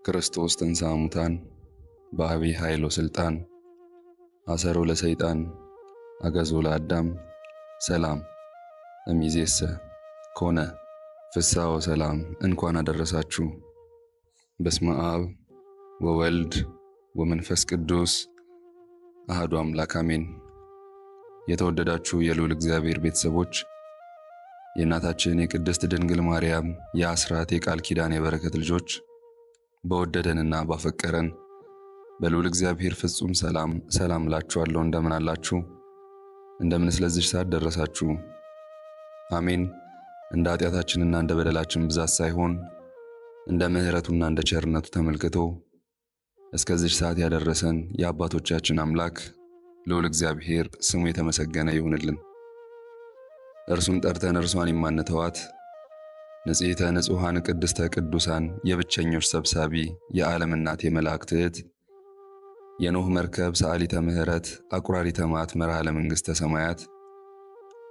ክርስቶስ ተንሥአ እሙታን በዐቢይ ኃይል ወሥልጣን አሰሮ ለሰይጣን አግዓዞ ለአዳም ሰላም እምይእዜሰ ኮነ ፍስሐ ወሰላም። እንኳን አደረሳችሁ። በስመ አብ ወወልድ ወመንፈስ ቅዱስ አሐዱ አምላክ አሜን። የተወደዳችሁ የልዑል እግዚአብሔር ቤተሰቦች የእናታችን የቅድስት ድንግል ማርያም የአስራት የቃል ኪዳን የበረከት ልጆች በወደደንና ባፈቀረን በልዑል እግዚአብሔር ፍጹም ሰላም እላችኋለሁ። እንደምን አላችሁ? እንደምን ስለዚህ ሰዓት ደረሳችሁ? አሜን። እንደ ኃጢአታችንና እንደ በደላችን ብዛት ሳይሆን እንደ ምሕረቱና እንደ ቸርነቱ ተመልክቶ እስከዚህ ሰዓት ያደረሰን የአባቶቻችን አምላክ ልዑል እግዚአብሔር ስሙ የተመሰገነ ይሁንልን። እርሱን ጠርተን እርሷን የማንተዋት ንጽሕተ ንጹሐን ቅድስተ ቅዱሳን የብቸኞች ሰብሳቢ የዓለም እናት የመላእክት እህት የኖህ መርከብ ሰዓሊተ ምሕረት አቁራሪተ መዓት መርኃ ለመንግሥተ ሰማያት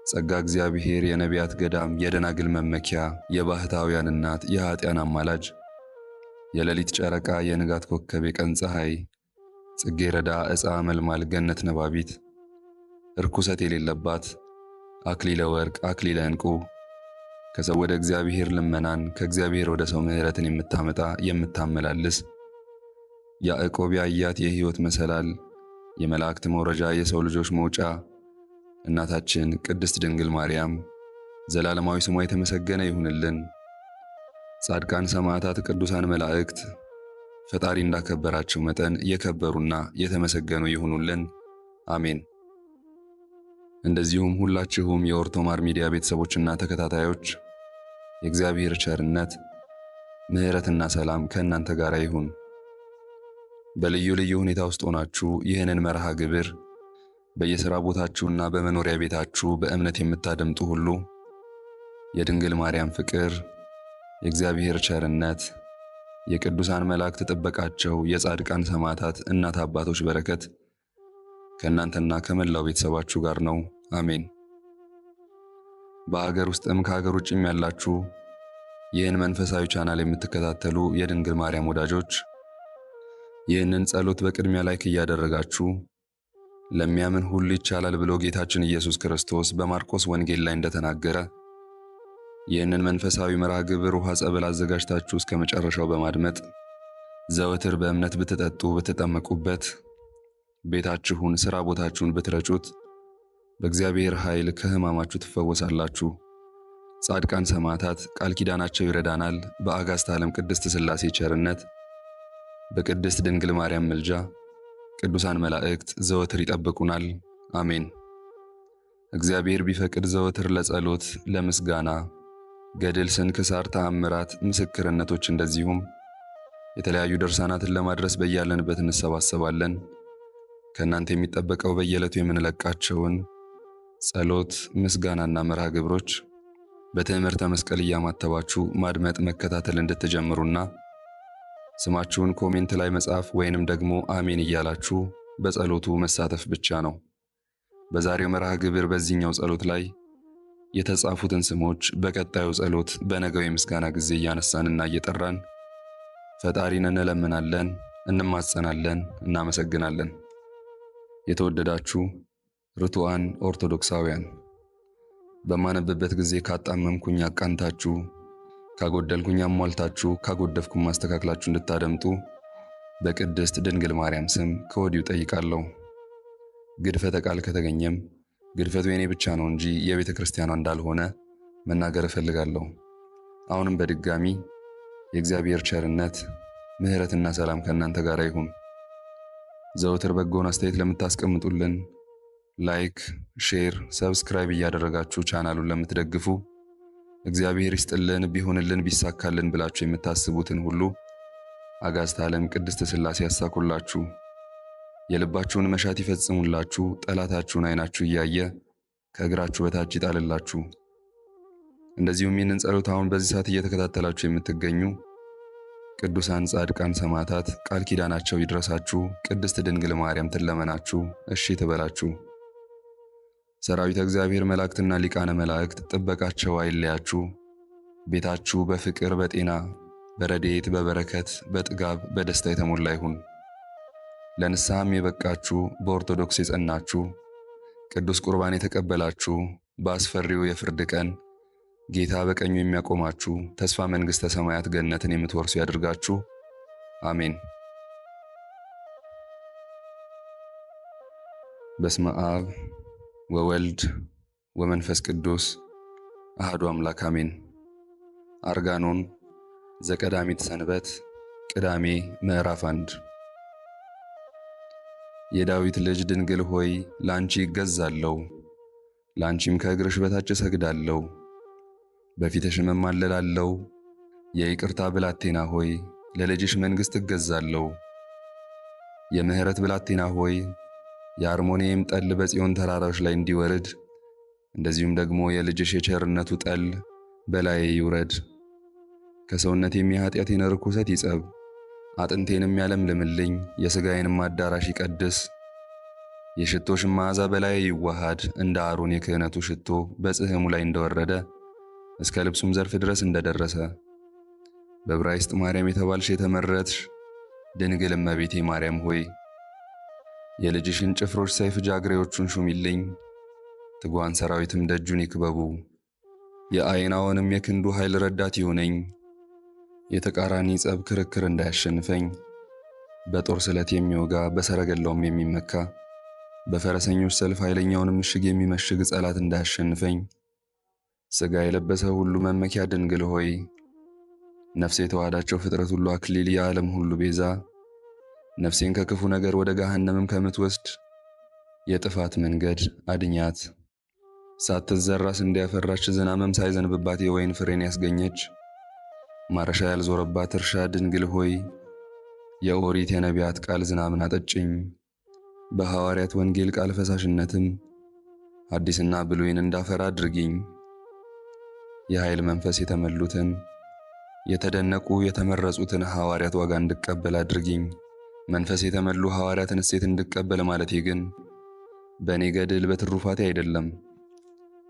ጸጋ እግዚአብሔር የነቢያት ገዳም የደናግል መመኪያ የባሕታውያን እናት የኀጢአን አማላጅ የሌሊት ጨረቃ የንጋት ኮከብ የቀን ፀሐይ ጽጌረዳ ዕፀ አመልማል ገነት ነባቢት ርኩሰት የሌለባት አክሊለ ወርቅ አክሊለ ዕንቁ ከሰው ወደ እግዚአብሔር ልመናን ከእግዚአብሔር ወደ ሰው ምሕረትን የምታመጣ የምታመላልስ ያዕቆብ ያያት የሕይወት መሰላል የመላእክት መውረጃ የሰው ልጆች መውጫ እናታችን ቅድስት ድንግል ማርያም ዘላለማዊ ስሟ የተመሰገነ ይሁንልን። ጻድቃን ሰማዕታት፣ ቅዱሳን መላእክት ፈጣሪ እንዳከበራቸው መጠን የከበሩና የተመሰገኑ ይሁኑልን። አሜን። እንደዚሁም ሁላችሁም የኦርቶማር ሚዲያ ቤተሰቦችና ተከታታዮች የእግዚአብሔር ቸርነት ምሕረትና ሰላም ከእናንተ ጋር ይሁን። በልዩ ልዩ ሁኔታ ውስጥ ሆናችሁ ይህንን መርሃ ግብር በየሥራ ቦታችሁና በመኖሪያ ቤታችሁ በእምነት የምታደምጡ ሁሉ የድንግል ማርያም ፍቅር፣ የእግዚአብሔር ቸርነት፣ የቅዱሳን መላእክት ጥበቃቸው፣ የጻድቃን ሰማዕታት እናት አባቶች በረከት ከእናንተና ከመላው ቤተሰባችሁ ጋር ነው። አሜን። በአገር ውስጥም ከሀገር ውጭም ያላችሁ ይህን መንፈሳዊ ቻናል የምትከታተሉ የድንግል ማርያም ወዳጆች ይህንን ጸሎት በቅድሚያ ላይክ እያደረጋችሁ ለሚያምን ሁሉ ይቻላል ብሎ ጌታችን ኢየሱስ ክርስቶስ በማርቆስ ወንጌል ላይ እንደተናገረ ይህንን መንፈሳዊ መርሃ ግብር ውሃ ጸበል አዘጋጅታችሁ እስከ መጨረሻው በማድመጥ ዘወትር በእምነት ብትጠጡ ብትጠመቁበት ቤታችሁን ሥራ ቦታችሁን ብትረጩት በእግዚአብሔር ኃይል ከሕማማችሁ ትፈወሳላችሁ። ጻድቃን ሰማዕታት ቃል ኪዳናቸው ይረዳናል። በአጋዕዝተ ዓለም ቅድስት ሥላሴ ቸርነት በቅድስት ድንግል ማርያም ምልጃ ቅዱሳን መላእክት ዘወትር ይጠብቁናል። አሜን። እግዚአብሔር ቢፈቅድ ዘወትር ለጸሎት፣ ለምስጋና፣ ገድል፣ ስንክሳር፣ ተአምራት፣ ምስክርነቶች እንደዚሁም የተለያዩ ድርሳናትን ለማድረስ በያለንበት እንሰባሰባለን። ከእናንተ የሚጠበቀው በየዕለቱ የምንለቃቸውን ጸሎት፣ ምስጋናና መርሃ ግብሮች በትምህርተ መስቀል እያማተባችሁ ማድመጥ መከታተል እንድትጀምሩና ስማችሁን ኮሜንት ላይ መጻፍ ወይንም ደግሞ አሜን እያላችሁ በጸሎቱ መሳተፍ ብቻ ነው። በዛሬው መርሃ ግብር በዚህኛው ጸሎት ላይ የተጻፉትን ስሞች በቀጣዩ ጸሎት በነገው የምስጋና ጊዜ እያነሳንና እየጠራን ፈጣሪን እንለምናለን፣ እንማጸናለን፣ እናመሰግናለን። የተወደዳችሁ ርቱዓን ኦርቶዶክሳውያን በማነብበት ጊዜ ካጣመምኩኝ አቃንታችሁ ካጎደልኩኝ አሟልታችሁ ካጎደፍኩም ማስተካከላችሁ እንድታደምጡ በቅድስት ድንግል ማርያም ስም ከወዲሁ ጠይቃለሁ። ግድፈተ ቃል ከተገኘም ግድፈቱ የኔ ብቻ ነው እንጂ የቤተ ክርስቲያኗ እንዳልሆነ መናገር እፈልጋለሁ። አሁንም በድጋሚ የእግዚአብሔር ቸርነት ምሕረትና ሰላም ከእናንተ ጋር ይሁን። ዘወትር በጎን አስተያየት ለምታስቀምጡልን ላይክ፣ ሼር፣ ሰብስክራይብ እያደረጋችሁ ቻናሉን ለምትደግፉ እግዚአብሔር ይስጥልን፣ ቢሆንልን፣ ቢሳካልን ብላችሁ የምታስቡትን ሁሉ አጋዕዝተ ዓለም ቅድስት ሥላሴ ያሳኩላችሁ፣ የልባችሁን መሻት ይፈጽሙላችሁ፣ ጠላታችሁን ዓይናችሁ እያየ ከእግራችሁ በታች ይጣልላችሁ። እንደዚሁም ይህንን ጸሎት አሁን በዚህ ሰዓት እየተከታተላችሁ የምትገኙ ቅዱሳን ጻድቃን ሰማዕታት ቃል ኪዳናቸው ይድረሳችሁ። ቅድስት ድንግል ማርያም ትለመናችሁ፣ እሺ ትበላችሁ። ሰራዊተ እግዚአብሔር መላእክትና ሊቃነ መላእክት ጥበቃቸው አይለያችሁ። ቤታችሁ በፍቅር በጤና በረድኤት በበረከት በጥጋብ በደስታ የተሞላ ይሁን። ለንስሐም የበቃችሁ በኦርቶዶክስ የጸናችሁ ቅዱስ ቁርባን የተቀበላችሁ በአስፈሪው የፍርድ ቀን ጌታ በቀኙ የሚያቆማችሁ ተስፋ መንግሥተ ሰማያት ገነትን የምትወርሱ ያድርጋችሁ። አሜን። በስመ አብ ወወልድ ወመንፈስ ቅዱስ አሐዱ አምላክ አሜን። አርጋኖን ዘቀዳሚት ሰንበት ቅዳሜ ምዕራፍ 1 የዳዊት ልጅ ድንግል ሆይ ላንቺ ይገዛለሁ፣ ላንቺም ከእግርሽ በታች እሰግዳለሁ፣ በፊትሽም እማለላለሁ። የይቅርታ ብላቴና ሆይ ለልጅሽ መንግሥት እገዛለሁ። የምሕረት ብላቴና ሆይ የአርሞንዔም ጠል በጽዮን ተራራዎች ላይ እንዲወርድ እንደዚሁም ደግሞ የልጅሽ የቸርነቱ ጠል በላዬ ይውረድ። ከሰውነቴም የኃጢአቴን ርኩሰት ይጸብ፣ አጥንቴንም ያለምልምልኝ፣ የሥጋዬንም አዳራሽ ይቀድስ። የሽቶሽም መዓዛ በላዬ ይዋሃድ፣ እንደ አሮን የክህነቱ ሽቶ በጽሕሙ ላይ እንደወረደ እስከ ልብሱም ዘርፍ ድረስ እንደደረሰ። በዕብራይስጥ ማርያም የተባልሽ የተመረጥሽ ድንግል እመቤቴ ማርያም ሆይ የልጅሽን ጭፍሮች ሰይፍ ጃግሬዎቹን ሹሚልኝ፣ ትጓን ሰራዊትም ደጁን ይክበቡ። የአይናውንም የክንዱ ኃይል ረዳት ይሁነኝ፣ የተቃራኒ ጸብ ክርክር እንዳያሸንፈኝ። በጦር ስለት የሚወጋ በሰረገላውም የሚመካ በፈረሰኞች ሰልፍ ኃይለኛውንም ምሽግ የሚመሽግ ጸላት እንዳያሸንፈኝ። ሥጋ የለበሰ ሁሉ መመኪያ ድንግል ሆይ ነፍሴ የተዋሃዳቸው ፍጥረት ሁሉ አክሊል የዓለም ሁሉ ቤዛ ነፍሴን ከክፉ ነገር ወደ ገሃነምም ከምትወስድ የጥፋት መንገድ አድኛት። ሳትዘራ ስንዴ ያፈራች ዝናምም ሳይዘንብባት የወይን ፍሬን ያስገኘች ማረሻ ያልዞረባት እርሻ ድንግል ሆይ የኦሪት የነቢያት ቃል ዝናምን አጠጭኝ። በሐዋርያት ወንጌል ቃል ፈሳሽነትም አዲስና ብሉይን እንዳፈራ አድርጊኝ። የኃይል መንፈስ የተመሉትን የተደነቁ የተመረጹትን ሐዋርያት ዋጋ እንድቀበል አድርጊኝ። መንፈስ የተመሉ ሐዋርያትን እሴት እንድቀበል ማለቴ ግን በእኔ ገድል በትሩፋቴ አይደለም፣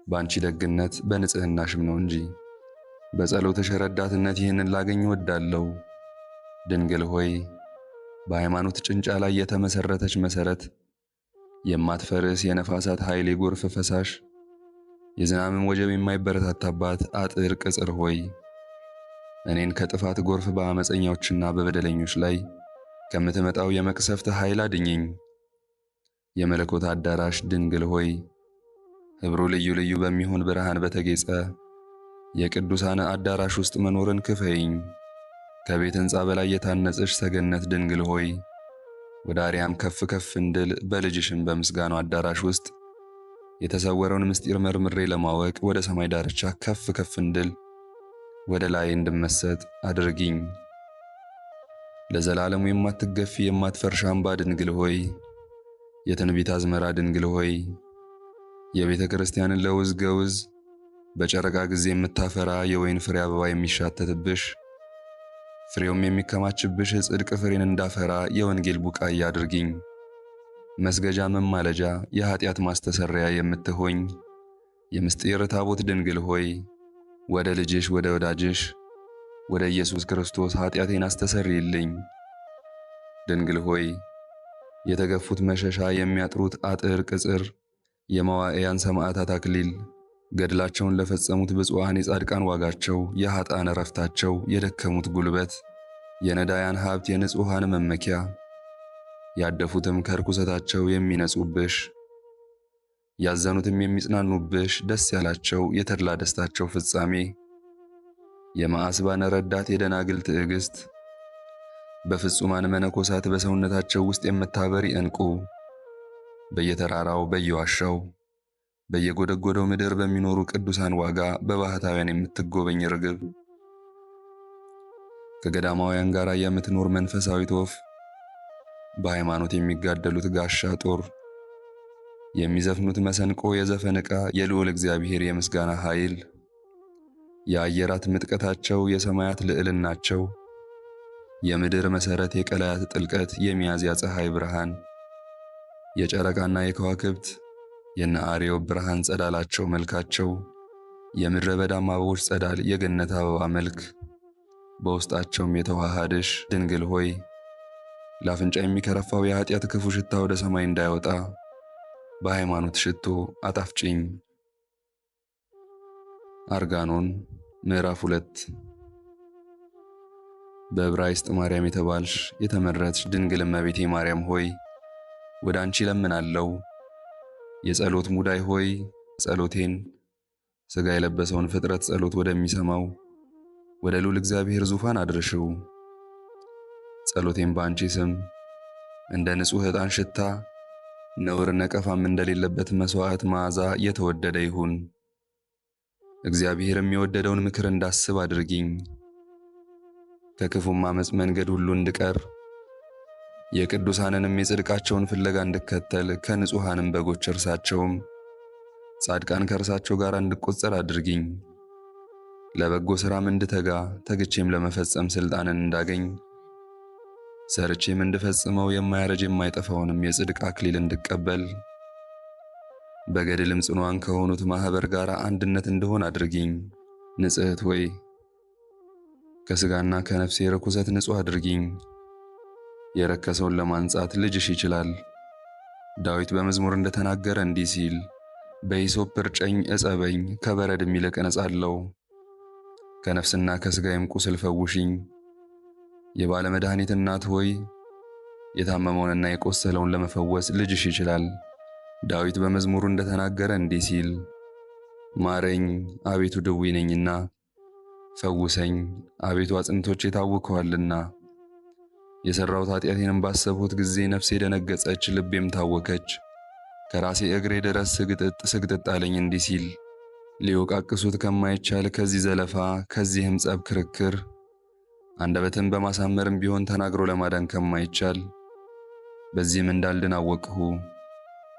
በአንቺ ደግነት በንጽሕናሽም ነው እንጂ። በጸሎትሽ ረዳትነት ይህንን ላገኝ እወዳለሁ። ድንግል ሆይ በሃይማኖት ጭንጫ ላይ የተመሠረተች መሠረት፣ የማትፈርስ የነፋሳት ኃይል የጎርፍ ፈሳሽ፣ የዝናብም ወጀብ የማይበረታታባት አጥር ቅጽር ሆይ እኔን ከጥፋት ጎርፍ በአመፀኛዎችና በበደለኞች ላይ ከምትመጣው የመቅሰፍት ኃይል አድኝኝ። የመለኮት አዳራሽ ድንግል ሆይ ኅብሩ ልዩ ልዩ በሚሆን ብርሃን በተጌጸ የቅዱሳን አዳራሽ ውስጥ መኖርን ክፈይኝ። ከቤት ሕንፃ በላይ የታነጽሽ ሰገነት ድንግል ሆይ ወደ አርያም ከፍ ከፍ እንድል በልጅሽም በምስጋናው አዳራሽ ውስጥ የተሰወረውን ምስጢር መርምሬ ለማወቅ ወደ ሰማይ ዳርቻ ከፍ ከፍ እንድል ወደ ላይ እንድመሰጥ አድርጊኝ። ለዘላለሙ የማትገፊ የማትፈርሽ አምባ ድንግል ሆይ የትንቢት አዝመራ ድንግል ሆይ የቤተ ክርስቲያንን ለውዝ ገውዝ በጨረቃ ጊዜ የምታፈራ የወይን ፍሬ አበባ የሚሻተትብሽ ፍሬውም የሚከማችብሽ ጽድቅ ፍሬን እንዳፈራ የወንጌል ቡቃያ አድርጊኝ። መስገጃ መማለጃ የኃጢአት ማስተሰሪያ የምትሆኝ የምስጢር ታቦት ድንግል ሆይ ወደ ልጅሽ ወደ ወዳጅሽ ወደ ኢየሱስ ክርስቶስ ኃጢአቴን አስተሰርይልኝ። ድንግል ሆይ የተገፉት መሸሻ የሚያጥሩት አጥር ቅጽር የመዋዕያን ሰማዕታት አክሊል ገድላቸውን ለፈጸሙት ብፁዓን የጻድቃን ዋጋቸው የኃጥአን ዕረፍታቸው የደከሙት ጉልበት የነዳያን ሀብት የንጹሐን መመኪያ ያደፉትም ከርኩሰታቸው የሚነጹብሽ ያዘኑትም የሚጽናኑብሽ ደስ ያላቸው የተድላ ደስታቸው ፍጻሜ የመዓስባን ረዳት የደናግል ትዕግስት በፍጹማን መነኮሳት በሰውነታቸው ውስጥ የምታበሪ ዕንቁ በየተራራው በየዋሻው በየጎደጎደው ምድር በሚኖሩ ቅዱሳን ዋጋ በባህታውያን የምትጎበኝ ርግብ ከገዳማውያን ጋር የምትኖር መንፈሳዊት ወፍ በሃይማኖት የሚጋደሉት ጋሻ ጦር የሚዘፍኑት መሰንቆ የዘፈን ዕቃ የልዑል እግዚአብሔር የምስጋና ኃይል የአየራት ምጥቀታቸው የሰማያት ልዕልናቸው የምድር መሠረት የቀላያት ጥልቀት የሚያዝያ ፀሐይ ብርሃን የጨረቃና የከዋክብት የነአርዮብ ብርሃን ጸዳላቸው መልካቸው የምድረ በዳም አበቦች ጸዳል የገነት አበባ መልክ በውስጣቸውም የተዋሃድሽ ድንግል ሆይ ለአፍንጫ የሚከረፋው የኃጢአት ክፉ ሽታ ወደ ሰማይ እንዳይወጣ በሃይማኖት ሽቶ አጣፍጪኝ። አርጋኖን ምዕራፍ 2 በዕብራይስጥ ማርያም የተባልሽ የተመረጥሽ ድንግል እመቤቴ ማርያም ሆይ ወደ አንቺ ለምናለው። የጸሎት ሙዳይ ሆይ ጸሎቴን ሥጋ የለበሰውን ፍጥረት ጸሎት ወደሚሰማው ወደ ልዑል እግዚአብሔር ዙፋን አድርሽው። ጸሎቴን በአንቺ ስም እንደ ንጹሕ ዕጣን ሽታ ነውር ነቀፋም እንደሌለበት መሥዋዕት መዓዛ የተወደደ ይሁን። እግዚአብሔር የሚወደደውን ምክር እንዳስብ አድርጊኝ። ከክፉም ዓመፅ መንገድ ሁሉ እንድቀር የቅዱሳንንም የጽድቃቸውን ፍለጋ እንድከተል ከንጹሐንም በጎች እርሳቸውም ጻድቃን ከእርሳቸው ጋር እንድቆጠር አድርጊኝ። ለበጎ ሥራም እንድተጋ ተግቼም ለመፈጸም ሥልጣንን እንዳገኝ ሰርቼም እንድፈጽመው የማያረጅ የማይጠፋውንም የጽድቅ አክሊል እንድቀበል በገድልም ጽኑዓን ከሆኑት ማኅበር ጋር አንድነት እንድሆን አድርጊኝ። ንጽሕት ሆይ ከሥጋና ከነፍሴ ርኩሰት ንጹሕ አድርጊኝ። የረከሰውን ለማንጻት ልጅሽ ይችላል። ዳዊት በመዝሙር እንደተናገረ እንዲህ ሲል በሂሶጵ እርጨኝ እጸበኝ ከበረድም ይልቅ እነጻለሁ። ከነፍስና ከሥጋዬም ቁስል ፈውሽኝ። የባለ መድኃኒት እናት ሆይ የታመመውንና የቆሰለውን ለመፈወስ ልጅሽ ይችላል። ዳዊት በመዝሙሩ እንደተናገረ እንዲህ ሲል ማረኝ አቤቱ ድውይ ነኝና፣ ፈውሰኝ አቤቱ አጥንቶቼ ታውከዋልና። የሠራሁት ኃጢአቴንም ባሰብሁት ጊዜ ነፍሴ ደነገጸች፣ ልቤም ታወከች። ከራሴ እግሬ ድረስ ስግጥጥ ስግጥጥ አለኝ። እንዲህ ሲል ሊወቃቅሱት ከማይቻል ከዚህ ዘለፋ ከዚህም ጸብ ክርክር አንደበትን በማሳመርም ቢሆን ተናግሮ ለማዳን ከማይቻል በዚህም እንዳልድን አወቅሁ።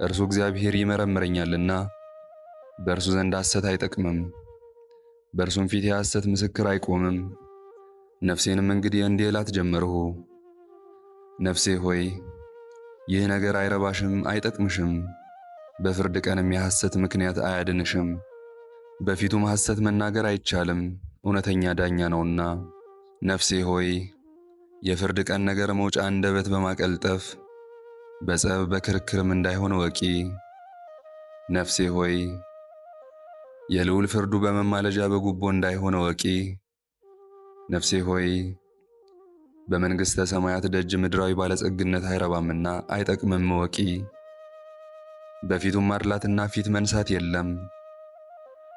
እርሱ እግዚአብሔር ይመረምረኛልና በእርሱ ዘንድ ሐሰት አይጠቅምም፣ በእርሱም ፊት የሐሰት ምስክር አይቆምም። ነፍሴንም እንግዲህ እንዲህ እላት ጀመርሁ፣ ነፍሴ ሆይ ይህ ነገር አይረባሽም አይጠቅምሽም፣ በፍርድ ቀንም የሐሰት ምክንያት አያድንሽም። በፊቱም ሐሰት መናገር አይቻልም፣ እውነተኛ ዳኛ ነውና። ነፍሴ ሆይ የፍርድ ቀን ነገር መውጫ አንደበት በማቀልጠፍ በጸብ በክርክርም እንዳይሆን ወቂ። ነፍሴ ሆይ የልዑል ፍርዱ በመማለጃ በጉቦ እንዳይሆን ወቂ። ነፍሴ ሆይ በመንግሥተ ሰማያት ደጅ ምድራዊ ባለጸግነት አይረባምና አይጠቅምም ወቂ። በፊቱም ማድላትና ፊት መንሳት የለም፣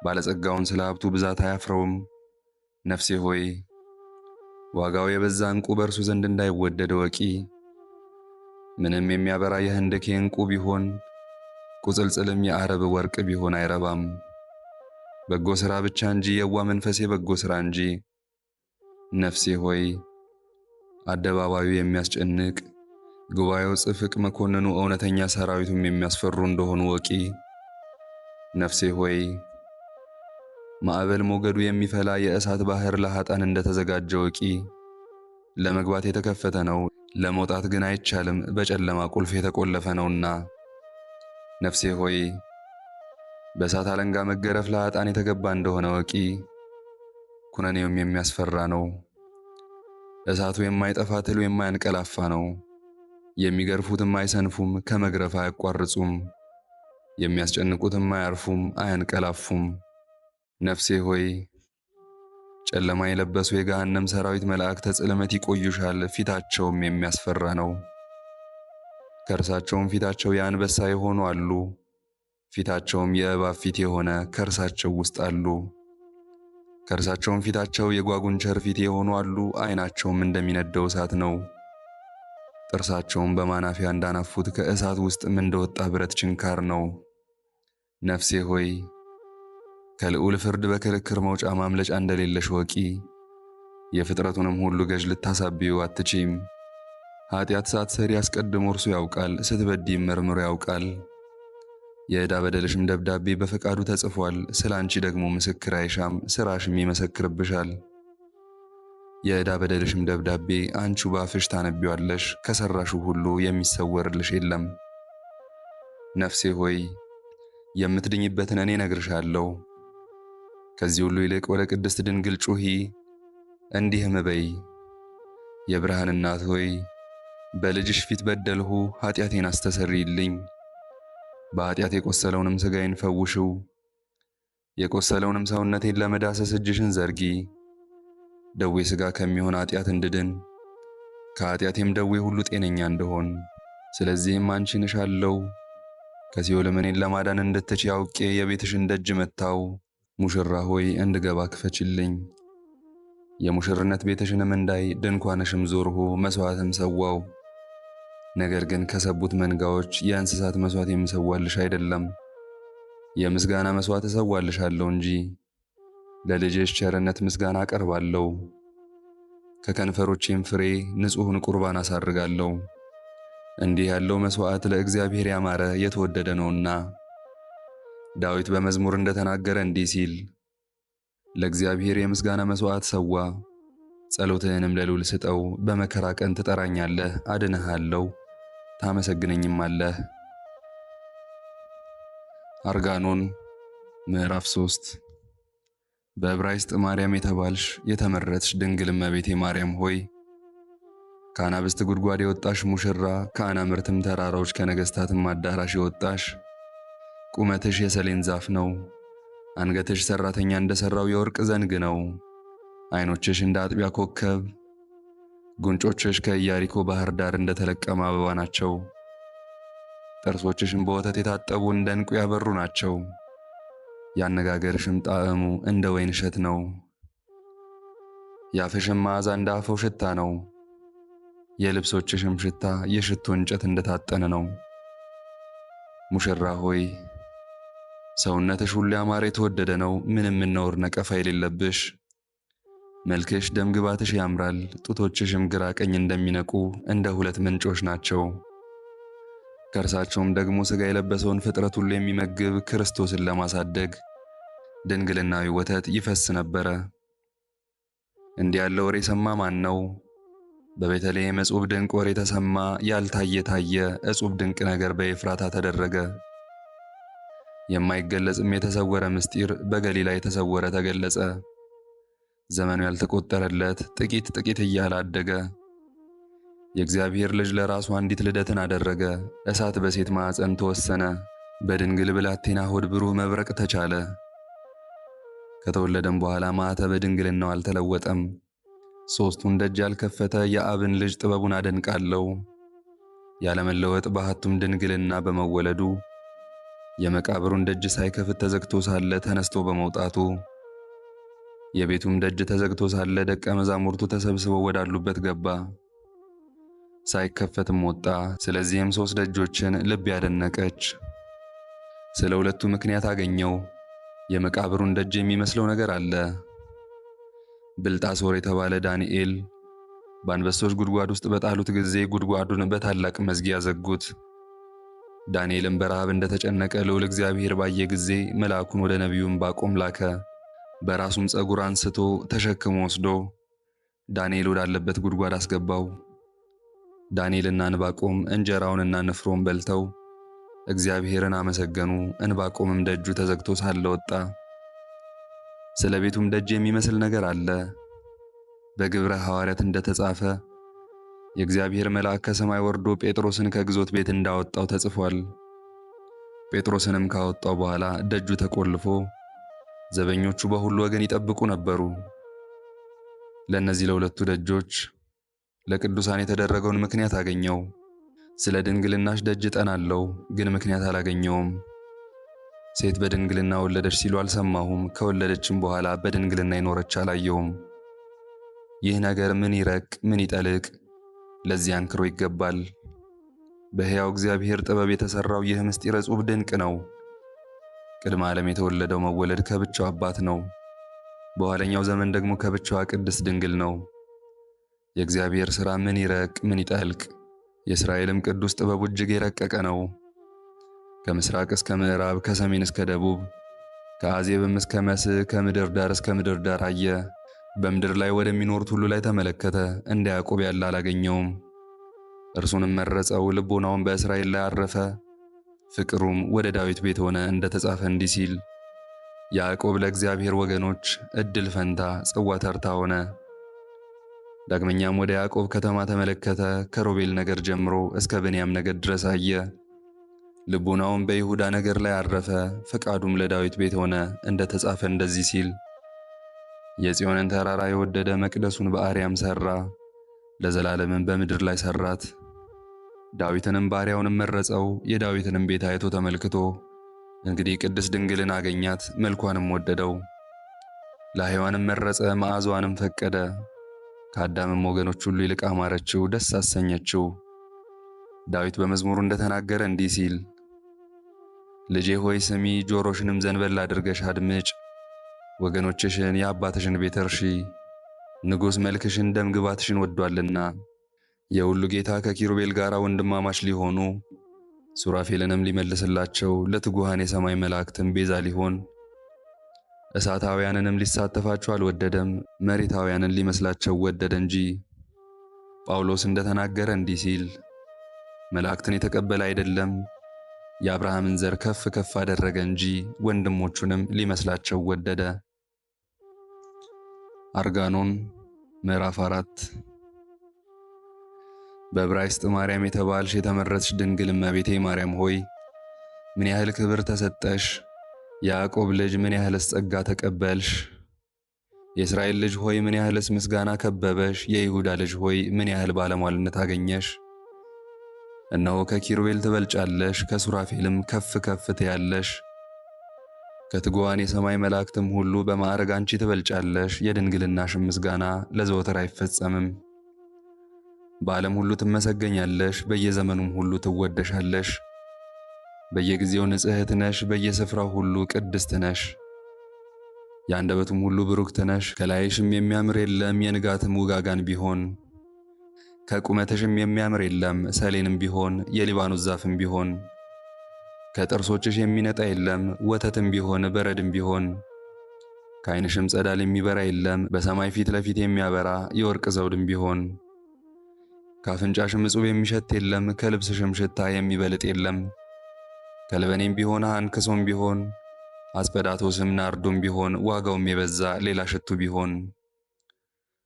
ባለጸጋውን ስለ ሀብቱ ብዛት አያፍረውም። ነፍሴ ሆይ ዋጋው የበዛ ዕንቁ በእርሱ ዘንድ እንዳይወደድ ወቂ። ምንም የሚያበራ የህንደኬ ዕንቁ ቢሆን ቁጽልጽልም የአረብ ወርቅ ቢሆን አይረባም። በጎ ሥራ ብቻ እንጂ የዋ መንፈሴ በጎ ሥራ እንጂ። ነፍሴ ሆይ አደባባዩ የሚያስጨንቅ ጉባኤው ጽፍቅ መኮንኑ እውነተኛ ሰራዊቱም የሚያስፈሩ እንደሆኑ ወቂ። ነፍሴ ሆይ ማዕበል ሞገዱ የሚፈላ የእሳት ባህር ለኃጥአን እንደተዘጋጀ ወቂ። ለመግባት የተከፈተ ነው፣ ለመውጣት ግን አይቻልም፣ በጨለማ ቁልፍ የተቆለፈ ነውና። ነፍሴ ሆይ በእሳት አለንጋ መገረፍ ለኃጥአን የተገባ እንደሆነ ወቂ። ኩነኔውም የሚያስፈራ ነው። እሳቱ የማይጠፋ ትሉ የማያንቀላፋ ነው። የሚገርፉትም አይሰንፉም፣ ከመግረፍ አያቋርጹም። የሚያስጨንቁትም አያርፉም፣ አያንቀላፉም። ነፍሴ ሆይ ጨለማ የለበሱ የገሃነም ሰራዊት መላእክተ ጽልመት ይቆዩሻል፣ ፊታቸውም የሚያስፈራ ነው። ከእርሳቸውም ፊታቸው የአንበሳ የሆኑ አሉ፣ ፊታቸውም የእባብ ፊት የሆነ ከእርሳቸው ውስጥ አሉ። ከእርሳቸውም ፊታቸው የጓጉንቸር ፊት የሆኑ አሉ፣ ዓይናቸውም እንደሚነደው እሳት ነው። ጥርሳቸውም በማናፊያ እንዳናፉት ከእሳት ውስጥም እንደወጣ ብረት ችንካር ነው። ነፍሴ ሆይ ከልዑል ፍርድ በክርክር መውጫ ማምለጫ እንደሌለሽ ወቂ። የፍጥረቱንም ሁሉ ገዥ ልታሳብዩ አትችይም። ኃጢአት ሳትሰሪ አስቀድሞ እርሱ ያውቃል፣ ስትበዲም መርምሮ ያውቃል። የዕዳ በደልሽም ደብዳቤ በፈቃዱ ተጽፏል። ስለ አንቺ ደግሞ ምስክር አይሻም፣ ሥራሽም ይመሰክርብሻል። የዕዳ በደልሽም ደብዳቤ አንቺ በአፍሽ ታነቢዋለሽ፣ ከሠራሹ ሁሉ የሚሰወርልሽ የለም። ነፍሴ ሆይ የምትድኝበትን እኔ ነግርሻለሁ። ከዚህ ሁሉ ይልቅ ወደ ቅድስት ድንግል ጩኺ፣ እንዲህም በይ፣ የብርሃን እናት ሆይ በልጅሽ ፊት በደልሁ፣ ኃጢአቴን አስተሰርይልኝ። በኃጢአት የቆሰለውንም ሥጋዬን ፈውሽው። የቆሰለውንም ሰውነቴን ለመዳሰስ እጅሽን ዘርጊ። ደዌ ሥጋ ከሚሆን ኃጢአት እንድድን ከኃጢአቴም ደዌ ሁሉ ጤነኛ እንደሆን። ስለዚህም አንቺን እሻለሁ። ከሲኦልም እኔን ለማዳን እንድትች አውቄ የቤትሽን ደጅ መታው። ሙሽራ ሆይ እንድገባ ክፈችልኝ። የሙሽርነት ቤትሽንም እንዳይ ድንኳንሽም ዞርሁ፣ መሥዋዕትም ሰዋው። ነገር ግን ከሰቡት መንጋዎች የእንስሳት መሥዋዕት የምሰዋልሽ አይደለም፣ የምስጋና መሥዋዕት እሰዋልሻለሁ እንጂ። ለልጅሽ ቸርነት ምስጋና አቀርባለሁ፣ ከከንፈሮቼም ፍሬ ንጹሕን ቁርባን አሳርጋለሁ። እንዲህ ያለው መሥዋዕት ለእግዚአብሔር ያማረ የተወደደ ነውና። ዳዊት በመዝሙር እንደተናገረ እንዲህ ሲል፣ ለእግዚአብሔር የምስጋና መሥዋዕት ሰዋ፣ ጸሎትህንም ለልዑል ስጠው። በመከራ ቀን ትጠራኛለህ፣ አድንሃለሁ፣ ታመሰግነኝማለህ። አርጋኖን ምዕራፍ 3 በዕብራይስጥ ማርያም የተባልሽ የተመረጥሽ ድንግል እመቤቴ ማርያም ሆይ፣ ከአናብስት ጉድጓድ የወጣሽ ሙሽራ፣ ከአናምርትም ተራራዎች ከነገሥታትም አዳራሽ የወጣሽ፣ ቁመትሽ የሰሌን ዛፍ ነው፣ አንገትሽ ሠራተኛ እንደሠራው የወርቅ ዘንግ ነው። ዓይኖችሽ እንደ አጥቢያ ኮከብ፣ ጉንጮችሽ ከኢያሪኮ ባሕር ዳር እንደተለቀመ አበባ ናቸው። ጥርሶችሽም በወተት የታጠቡ እንደ ዕንቁ ያበሩ ናቸው። ያነጋገርሽም ጣዕሙ እንደ ወይን እሸት ነው። የአፍሽም መዓዛ እንደ አፈው ሽታ ነው። የልብሶችሽም ሽታ የሽቶ እንጨት እንደታጠነ ነው። ሙሽራ ሆይ ሰውነትሽ ሁሉ ያማረ የተወደደ ነው፣ ምንም ነውር ነቀፋ የሌለብሽ። መልክሽ ደምግባትሽ ያምራል፣ ጡቶችሽም ግራ ቀኝ እንደሚነቁ እንደ ሁለት ምንጮች ናቸው። ከእርሳቸውም ደግሞ ሥጋ የለበሰውን ፍጥረት ሁሉ የሚመግብ ክርስቶስን ለማሳደግ ድንግልናዊ ወተት ይፈስ ነበረ። እንዲህ ያለ ወሬ የሰማ ማን ነው? በቤተልሔም እጹብ ድንቅ ወሬ ተሰማ፣ ያልታየ ታየ፣ እጹብ ድንቅ ነገር በኤፍራታ ተደረገ። የማይገለጽም የተሰወረ ምስጢር በገሊላ የተሰወረ ተገለጸ። ዘመኑ ያልተቆጠረለት ጥቂት ጥቂት እያለ አደገ። የእግዚአብሔር ልጅ ለራሱ አንዲት ልደትን አደረገ። እሳት በሴት ማኅፀን ተወሰነ፣ በድንግል ብላቴና ሆድ ብሩህ መብረቅ ተቻለ። ከተወለደም በኋላ ማኅተመ ድንግልናው አልተለወጠም። ሦስቱን ደጅ ያልከፈተ የአብን ልጅ ጥበቡን አደንቃለሁ። ያለመለወጥ በአሐቱም ድንግልና በመወለዱ የመቃብሩን ደጅ ሳይከፍት ተዘግቶ ሳለ ተነስቶ በመውጣቱ የቤቱም ደጅ ተዘግቶ ሳለ ደቀ መዛሙርቱ ተሰብስበው ወዳሉበት ገባ፣ ሳይከፈትም ወጣ። ስለዚህም 3 ደጆችን ልብ ያደነቀች። ስለ ሁለቱ ምክንያት አገኘው። የመቃብሩን ደጅ የሚመስለው ነገር አለ። ብልጣሶር የተባለ ዳንኤል በአንበሶች ጉድጓድ ውስጥ በጣሉት ጊዜ ጉድጓዱን በታላቅ መዝጊያ ዘጉት። ዳንኤልም በረሃብ እንደተጨነቀ ልዑል እግዚአብሔር ባየ ጊዜ መልአኩን ወደ ነቢዩ ዕንባቆም ላከ። በራሱም ፀጉር አንስቶ ተሸክሞ ወስዶ ዳንኤል ወዳለበት ጉድጓድ አስገባው። ዳንኤልና ዕንባቆም እንጀራውንና ንፍሮን በልተው እግዚአብሔርን አመሰገኑ። ዕንባቆምም ደጁ ተዘግቶ ሳለ ወጣ። ስለ ቤቱም ደጅ የሚመስል ነገር አለ። በግብረ ሐዋርያት እንደተጻፈ የእግዚአብሔር መልአክ ከሰማይ ወርዶ ጴጥሮስን ከግዞት ቤት እንዳወጣው ተጽፏል። ጴጥሮስንም ካወጣው በኋላ ደጁ ተቆልፎ ዘበኞቹ በሁሉ ወገን ይጠብቁ ነበሩ። ለእነዚህ ለሁለቱ ደጆች ለቅዱሳን የተደረገውን ምክንያት አገኘው። ስለ ድንግልናሽ ደጅ እጠናለሁ፣ ግን ምክንያት አላገኘውም። ሴት በድንግልና ወለደች ሲሉ አልሰማሁም፣ ከወለደችም በኋላ በድንግልና ይኖረች አላየውም። ይህ ነገር ምን ይረቅ ምን ይጠልቅ፣ ለዚህ አንክሮ ይገባል። በሕያው እግዚአብሔር ጥበብ የተሠራው ይህ ምስጢር ዕጹብ ድንቅ ነው። ቅድመ ዓለም የተወለደው መወለድ ከብቻው አባት ነው። በኋለኛው ዘመን ደግሞ ከብቻዋ ቅድስት ድንግል ነው። የእግዚአብሔር ሥራ ምን ይረቅ ምን ይጠልቅ፣ የእስራኤልም ቅዱስ ጥበቡ እጅግ የረቀቀ ነው። ከምሥራቅ እስከ ምዕራብ፣ ከሰሜን እስከ ደቡብ፣ ከአዜብም እስከ መስህ፣ ከምድር ዳር እስከ ምድር ዳር አየ። በምድር ላይ ወደሚኖሩት ሁሉ ላይ ተመለከተ፣ እንደ ያዕቆብ ያለ አላገኘውም። እርሱንም መረጸው፣ ልቦናውን በእስራኤል ላይ አረፈ፣ ፍቅሩም ወደ ዳዊት ቤት ሆነ። እንደ ተጻፈ እንዲህ ሲል፣ ያዕቆብ ለእግዚአብሔር ወገኖች ዕድል ፈንታ ጽዋ ተርታ ሆነ። ዳግመኛም ወደ ያዕቆብ ከተማ ተመለከተ። ከሮቤል ነገድ ጀምሮ እስከ ብንያም ነገድ ድረስ አየ። ልቡናውም በይሁዳ ነገር ላይ አረፈ። ፈቃዱም ለዳዊት ቤት ሆነ፣ እንደ ተጻፈ እንደዚህ ሲል የጽዮንን ተራራ የወደደ መቅደሱን በአርያም ሠራ፣ ለዘላለምም በምድር ላይ ሠራት። ዳዊትንም ባሪያውንም መረጸው። የዳዊትንም ቤት አይቶ ተመልክቶ እንግዲህ ቅድስት ድንግልን አገኛት፣ መልኳንም ወደደው። ለሔዋንም መረጸ፣ መዓዛዋንም ፈቀደ። ከአዳምም ወገኖች ሁሉ ይልቅ አማረችው፣ ደስ አሰኘችው። ዳዊት በመዝሙሩ እንደተናገረ እንዲህ ሲል ልጄ ሆይ ስሚ፣ ጆሮሽንም ዘንበል አድርገሽ አድምጭ። ወገኖችሽን የአባትሽን ቤት እርሺ፣ ንጉሥ መልክሽን ደም ግባትሽን ወዷልና። የሁሉ ጌታ ከኪሩቤል ጋር ወንድማማች ሊሆኑ ሱራፌልንም ሊመልስላቸው ለትጉሃን የሰማይ መላእክትም ቤዛ ሊሆን እሳታውያንንም ሊሳተፋቸው አልወደደም፣ መሬታውያንን ሊመስላቸው ወደደ እንጂ። ጳውሎስ እንደተናገረ እንዲህ ሲል መላእክትን የተቀበለ አይደለም፣ የአብርሃምን ዘር ከፍ ከፍ አደረገ እንጂ ወንድሞቹንም ሊመስላቸው ወደደ። አርጋኖን ምዕራፍ 4 በዕብራይስጥ ማርያም የተባልሽ የተመረጥሽ ድንግል እመቤቴ ማርያም ሆይ ምን ያህል ክብር ተሰጠሽ! የያዕቆብ ልጅ ምን ያህልስ ጸጋ ተቀበልሽ! የእስራኤል ልጅ ሆይ ምን ያህልስ ምስጋና ከበበሽ! የይሁዳ ልጅ ሆይ ምን ያህል ባለሟልነት አገኘሽ! እነሆ ከኪሩቤል ትበልጫለሽ፣ ከሱራፌልም ከፍ ከፍ ትያለሽ። ከትጉሃን የሰማይ መላእክትም ሁሉ በማዕረግ አንቺ ትበልጫለሽ። የድንግልናሽም ምስጋና ለዘወትር አይፈጸምም። በዓለም ሁሉ ትመሰገኛለሽ፣ በየዘመኑም ሁሉ ትወደሻለሽ። በየጊዜው ንጽሕት ነሽ፣ በየስፍራው ሁሉ ቅድስት ነሽ። የአንደበቱም ሁሉ ብሩክት ነሽ። ከላይሽም የሚያምር የለም፣ የንጋትም ውጋጋን ቢሆን ከቁመትሽም የሚያምር የለም፣ ሰሌንም ቢሆን የሊባኖስ ዛፍም ቢሆን። ከጥርሶችሽ የሚነጣ የለም፣ ወተትም ቢሆን በረድም ቢሆን። ከዓይንሽም ጸዳል የሚበራ የለም፣ በሰማይ ፊት ለፊት የሚያበራ የወርቅ ዘውድም ቢሆን። ከአፍንጫሽም ዕጹብ የሚሸት የለም፣ ከልብስሽም ሽታ የሚበልጥ የለም። ከልበኔም ቢሆን አንክሶም ቢሆን አስጰዳቶስም ናርዶም ቢሆን ዋጋውም የበዛ ሌላ ሽቱ ቢሆን።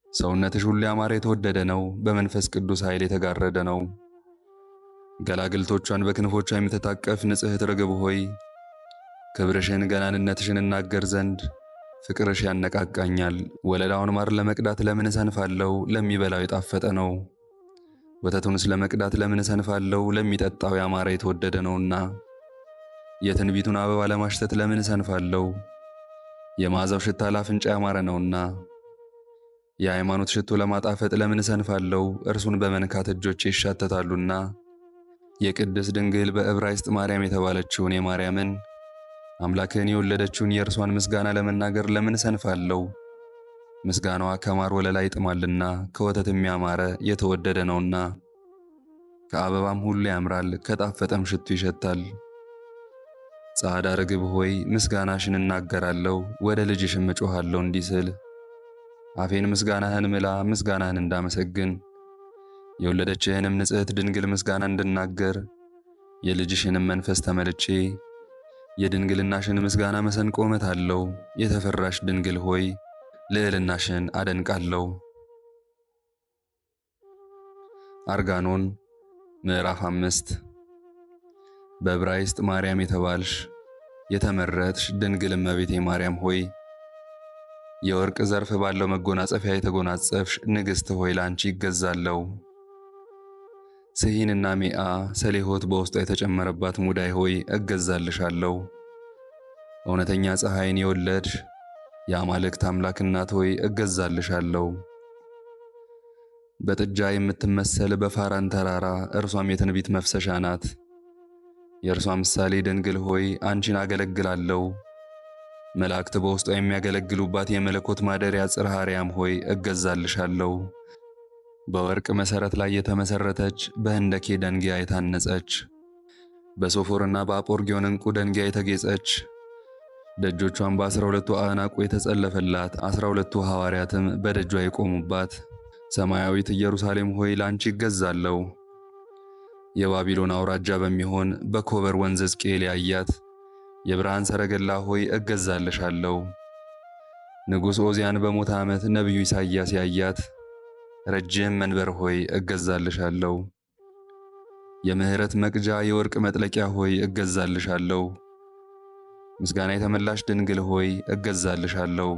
ሰውነትሽ ሁሉ ያማረ የተወደደ ነው፣ በመንፈስ ቅዱስ ኃይል የተጋረደ ነው። ገላግልቶቿን በክንፎቿ የምትታቀፍ ንጽሕት ርግብ ሆይ ክብርሽን ገናንነትሽን እናገር ዘንድ ፍቅርሽ ያነቃቃኛል። ወለላውን ማር ለመቅዳት ለምን እሰንፋለሁ? ለሚበላው የጣፈጠ ነው። ወተቱንስ ለመቅዳት ለምን እሰንፋለሁ? ለሚጠጣው ያማረ የተወደደ ነውና። የትንቢቱን አበባ ለማሽተት ለምን እሰንፋለሁ? የመዓዛው ሽታ ለአፍንጫ ያማረ ነውና። የሃይማኖት ሽቱ ለማጣፈጥ ለምን እሰንፋለሁ? እርሱን በመንካት እጆቼ ይሻተታሉና። የቅድስት ድንግል በዕብራይስጥ ማርያም የተባለችውን የማርያምን አምላክን የወለደችውን የእርሷን ምስጋና ለመናገር ለምን እሰንፋለሁ? ምስጋናዋ ከማር ወለላ ይጥማልና፣ ከወተትም ያማረ የተወደደ ነውና። ከአበባም ሁሉ ያምራል፣ ከጣፈጠም ሽቱ ይሸታል። ጻዕዳ ርግብ ሆይ ምስጋናሽን እናገራለሁ፣ ወደ ልጅሽም እጮኻለሁ እንዲህ ስል አፌን ምስጋናህን ምላ፣ ምስጋናህን እንዳመሰግን የወለደችህንም ንጽሕት ድንግል ምስጋና እንድናገር የልጅሽንም መንፈስ ተመልቼ የድንግልናሽን ምስጋና መሰንቆ እመታለሁ። የተፈራሽ ድንግል ሆይ ልዕልናሽን አደንቃለሁ። አርጋኖን ምዕራፍ 5 በዕብራይስጥ ማርያም የተባልሽ የተመረጥሽ ድንግል እመቤቴ ማርያም ሆይ የወርቅ ዘርፍ ባለው መጎናጸፊያ የተጎናጸፍሽ ንግሥት ሆይ ላንቺ ይገዛለሁ። ስሂንና ሜአ ሰሌሆት በውስጧ የተጨመረባት ሙዳይ ሆይ እገዛልሻለሁ። እውነተኛ ፀሐይን የወለድሽ የአማልክት አምላክ እናት ሆይ እገዛልሻለሁ። በጥጃ የምትመሰል በፋራን ተራራ እርሷም የትንቢት መፍሰሻ ናት። የእርሷ ምሳሌ ድንግል ሆይ አንቺን አገለግላለሁ። መላእክት በውስጧ የሚያገለግሉባት የመለኮት ማደሪያ ጽርሐ አርያም ሆይ እገዛልሻለሁ። በወርቅ መሠረት ላይ የተመሠረተች በህንደኬ ደንጊያ የታነጸች በሶፎርና በአጶርጊዮን ዕንቁ ደንጊያ የተጌጸች ደጆቿን በ12ቱ አዕናቁ የተጸለፈላት 12ቱ ሐዋርያትም በደጇ የቆሙባት ሰማያዊት ኢየሩሳሌም ሆይ ላንቺ ይገዛለሁ። የባቢሎን አውራጃ በሚሆን በኮበር ወንዝ ሕዝቅኤል ያያት የብርሃን ሰረገላ ሆይ እገዛልሻለሁ። ንጉሥ ዖዝያን በሞተ ዓመት ነቢዩ ኢሳይያስ ያያት ረጅም መንበር ሆይ እገዛልሻለሁ። የምህረት መቅጃ የወርቅ መጥለቂያ ሆይ እገዛልሻለሁ። ምስጋና የተመላሽ ድንግል ሆይ እገዛልሻለሁ።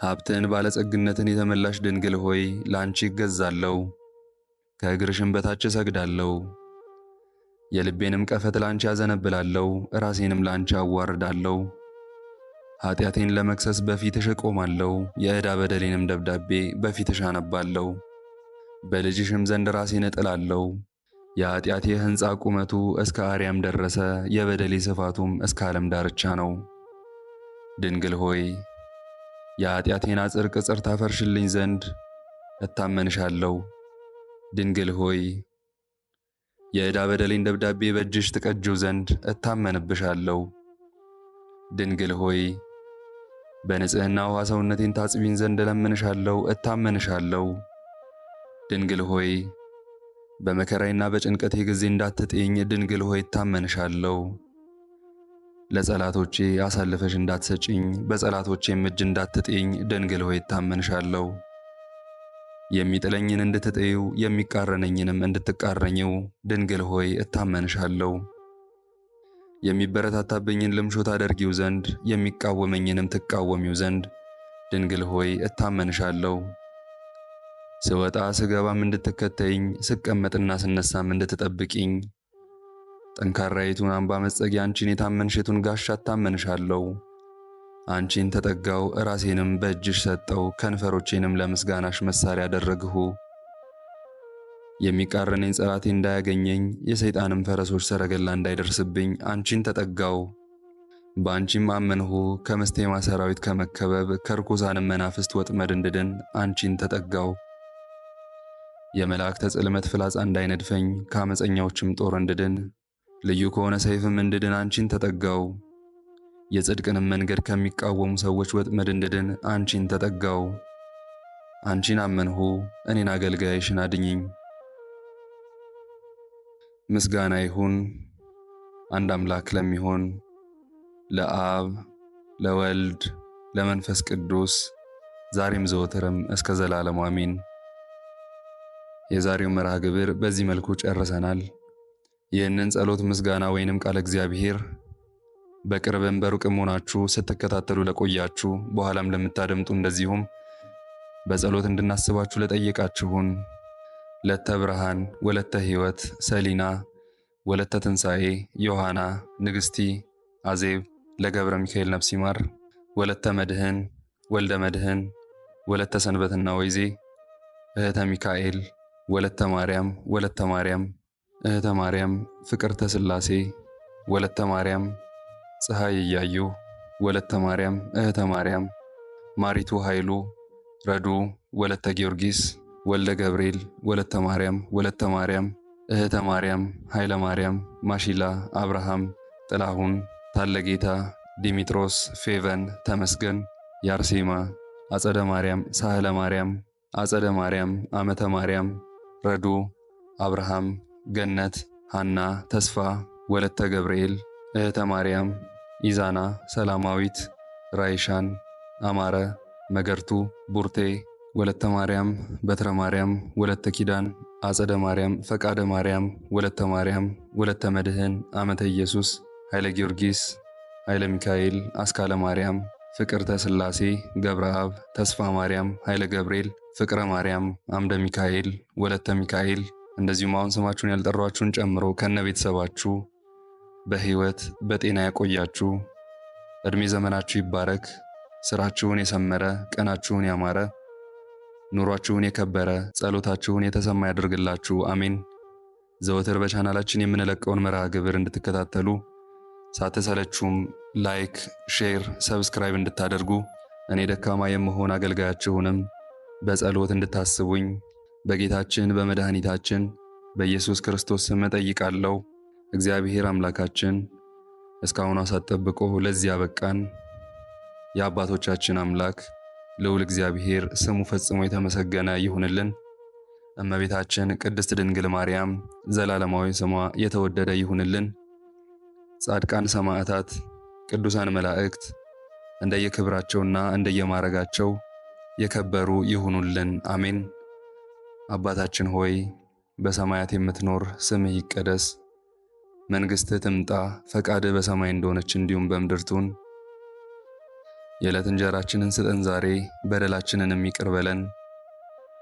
ሀብትን ባለጸግነትን የተመላሽ ድንግል ሆይ ላንቺ እገዛለሁ። ከእግርሽም በታች እሰግዳለሁ። የልቤንም ቀፈት ላንቺ ያዘነብላለሁ፣ ራሴንም ላንቺ አዋርዳለሁ። ኃጢአቴን ለመክሰስ በፊትሽ እቆማለሁ፣ የዕዳ በደሌንም ደብዳቤ በፊትሽ አነባለሁ። በልጅሽም ዘንድ ራሴን እጥላለሁ። የኃጢአቴ ሕንፃ ቁመቱ እስከ አርያም ደረሰ፣ የበደሌ ስፋቱም እስከ ዓለም ዳርቻ ነው። ድንግል ሆይ የኃጢአቴን አጥር ቅጽር ታፈርሽልኝ ዘንድ እታመንሻለሁ። ድንግል ሆይ የዕዳ በደሌን ደብዳቤ በእጅሽ ትቀጅው ዘንድ እታመንብሻለሁ። ድንግል ሆይ በንጽሕና ውኃ ሰውነቴን ታጽቢኝ ዘንድ እለምንሻለሁ፣ እታመንሻለሁ። ድንግል ሆይ በመከራዬና በጭንቀቴ ጊዜ እንዳትጥይኝ ድንግል ሆይ እታመንሻለሁ። ለጸላቶቼ አሳልፈሽ እንዳትሰጪኝ በጸላቶቼም እጅ እንዳትጥይኝ ድንግል ሆይ እታመንሻለሁ። የሚጥለኝን እንድትጥዪው የሚቃረነኝንም እንድትቃረኚው ድንግል ሆይ እታመንሻለሁ። የሚበረታታብኝን ልምሾ ታደርጊው ዘንድ የሚቃወመኝንም ትቃወሚው ዘንድ ድንግል ሆይ እታመንሻለሁ። ስወጣ ስገባም እንድትከተይኝ ስቀመጥና ስነሳም እንድትጠብቂኝ ጠንካራይቱን አምባ መጸጊያ አንቺን የታመንሽቱን ጋሻ እታመንሻለሁ። አንቺን ተጠጋው ራሴንም በእጅሽ ሰጠው፣ ከንፈሮቼንም ለምስጋናሽ መሳሪያ አደረግሁ። የሚቃረነኝ ጠላቴ እንዳያገኘኝ የሰይጣንም ፈረሶች ሰረገላ እንዳይደርስብኝ አንቺን ተጠጋው። በአንቺም አመንሁ፣ ከመስቴማ ሰራዊት ከመከበብ ከርኩሳንም መናፍስት ወጥመድ እንድድን አንቺን ተጠጋው። የመላእክተ ጽልመት ፍላጻ እንዳይነድፈኝ ከአመፀኛዎችም ጦር እንድድን ልዩ ከሆነ ሰይፍም እንድድን አንቺን ተጠጋው። የጽድቅንም መንገድ ከሚቃወሙ ሰዎች ወጥመድ እንድድን አንቺን ተጠጋው። አንቺን አመንሁ፣ እኔን አገልጋይሽን አድኝኝ። ምስጋና ይሁን አንድ አምላክ ለሚሆን ለአብ ለወልድ ለመንፈስ ቅዱስ ዛሬም ዘወትርም እስከ ዘላለሙ አሜን። የዛሬው መርሃ ግብር በዚህ መልኩ ጨርሰናል። ይህንን ጸሎት ምስጋና ወይንም ቃለ እግዚአብሔር በቅርብም በሩቅም ሆናችሁ ስትከታተሉ ለቆያችሁ በኋላም ለምታደምጡ እንደዚሁም በጸሎት እንድናስባችሁ ለጠየቃችሁን ለተ ብርሃን ወለተ ሕይወት ሰሊና ወለተ ትንሣኤ ዮሐና ንግስቲ አዜብ ለገብረ ሚካኤል ነፍስ ይማር ወለተ መድህን ወልደ መድህን ወለተ ሰንበትና ወይዜ እህተ ሚካኤል ወለተ ማርያም እህተ ማርያም ፍቅርተ ሥላሴ ወለተ ማርያም ፀሐይ እያዩ ወለተ ማርያም እህተ ማርያም ማሪቱ ኃይሉ ረዱ ወለተ ጊዮርጊስ ወልደ ገብርኤል ወለተ ማርያም እህተ ማርያም ኃይለ ማርያም ማሺላ አብርሃም ጥላሁን ታለጌታ ዲሚትሮስ ፌቨን ተመስገን ያርሴማ አጸደ ማርያም ሳህለ ማርያም አጸደ ማርያም አመተ ማርያም ረዱ አብርሃም ገነት ሃና ተስፋ ወለተ ገብርኤል እህተ ማርያም ኢዛና ሰላማዊት ራይሻን አማረ መገርቱ ቡርቴ ወለተ ማርያም በትረ ማርያም ወለተ ኪዳን አጸደ ማርያም ፈቃደ ማርያም ወለተ መድህን አመተ ኢየሱስ ኃይለ ጊዮርጊስ ኃይለ ሚካኤል አስካለ ማርያም ፍቅርተ ሥላሴ ገብረአብ ተስፋ ማርያም ኃይለ ገብርኤል ፍቅረ ማርያም አምደ ሚካኤል ወለተ ሚካኤል እንደዚሁም አሁን ስማችሁን ያልጠሯችሁን ጨምሮ ከነ ቤተሰባችሁ በሕይወት በጤና ያቆያችሁ። እድሜ ዘመናችሁ ይባረክ። ስራችሁን የሰመረ ቀናችሁን ያማረ ኑሯችሁን የከበረ ጸሎታችሁን የተሰማ ያድርግላችሁ። አሜን። ዘወትር በቻናላችን የምንለቀውን መርሃ ግብር እንድትከታተሉ ሳትሰለቹም ላይክ፣ ሼር፣ ሰብስክራይብ እንድታደርጉ እኔ ደካማ የምሆን አገልጋያችሁንም በጸሎት እንድታስቡኝ በጌታችን በመድኃኒታችን በኢየሱስ ክርስቶስ ስም እጠይቃለሁ። እግዚአብሔር አምላካችን እስካሁን አሳጠብቆ ለዚህ ያበቃን የአባቶቻችን አምላክ ልዑል እግዚአብሔር ስሙ ፈጽሞ የተመሰገነ ይሁንልን። እመቤታችን ቅድስት ድንግል ማርያም ዘላለማዊ ስሟ የተወደደ ይሁንልን። ጻድቃን ሰማዕታት፣ ቅዱሳን መላእክት እንደየክብራቸውና እንደየማረጋቸው የከበሩ ይሁኑልን። አሜን። አባታችን ሆይ በሰማያት የምትኖር ስምህ ይቀደስ፣ መንግሥትህ ትምጣ፣ ፈቃድህ በሰማይ እንደሆነች እንዲሁም በምድር ትሁን። የዕለት እንጀራችንን ስጠን ዛሬ፣ በደላችንንም ይቅር በለን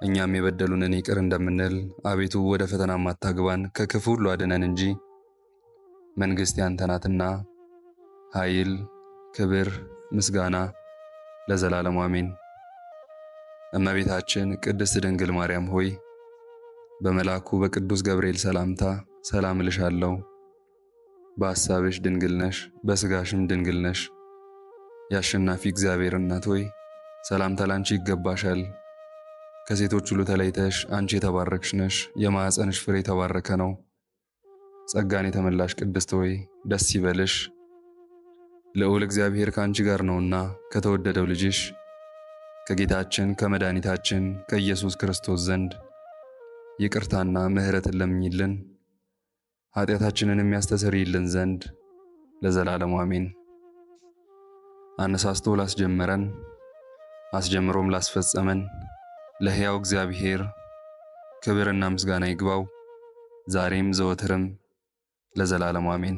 እኛም የበደሉንን ይቅር እንደምንል፣ አቤቱ ወደ ፈተናም አታግባን ከክፉ ሁሉ አድነን እንጂ መንግሥት ያንተ ናትና፣ ኃይል፣ ክብር፣ ምስጋና ለዘላለሙ አሜን። እመቤታችን ቅድስት ድንግል ማርያም ሆይ በመልአኩ በቅዱስ ገብርኤል ሰላምታ ሰላም እልሻለሁ። በሐሳብሽ ድንግል ነሽ፣ በሥጋሽም ድንግል ነሽ። የአሸናፊ እግዚአብሔር እናት ሆይ ሰላምታ ላንቺ ይገባሻል። ከሴቶች ሁሉ ተለይተሽ አንቺ የተባረክሽ ነሽ፣ የማኅፀንሽ ፍሬ የተባረከ ነው። ጸጋን የተመላሽ ቅድስት ሆይ ደስ ይበልሽ፣ ልዑል እግዚአብሔር ከአንቺ ጋር ነውና ከተወደደው ልጅሽ ከጌታችን ከመድኃኒታችን ከኢየሱስ ክርስቶስ ዘንድ ይቅርታና ምሕረትን ለምኝልን ኃጢአታችንን የሚያስተሰርይልን ዘንድ ለዘላለሙ አሜን። አነሳስቶ ላስጀመረን አስጀምሮም ላስፈጸመን ለሕያው እግዚአብሔር ክብርና ምስጋና ይግባው ዛሬም ዘወትርም ለዘላለሙ አሜን።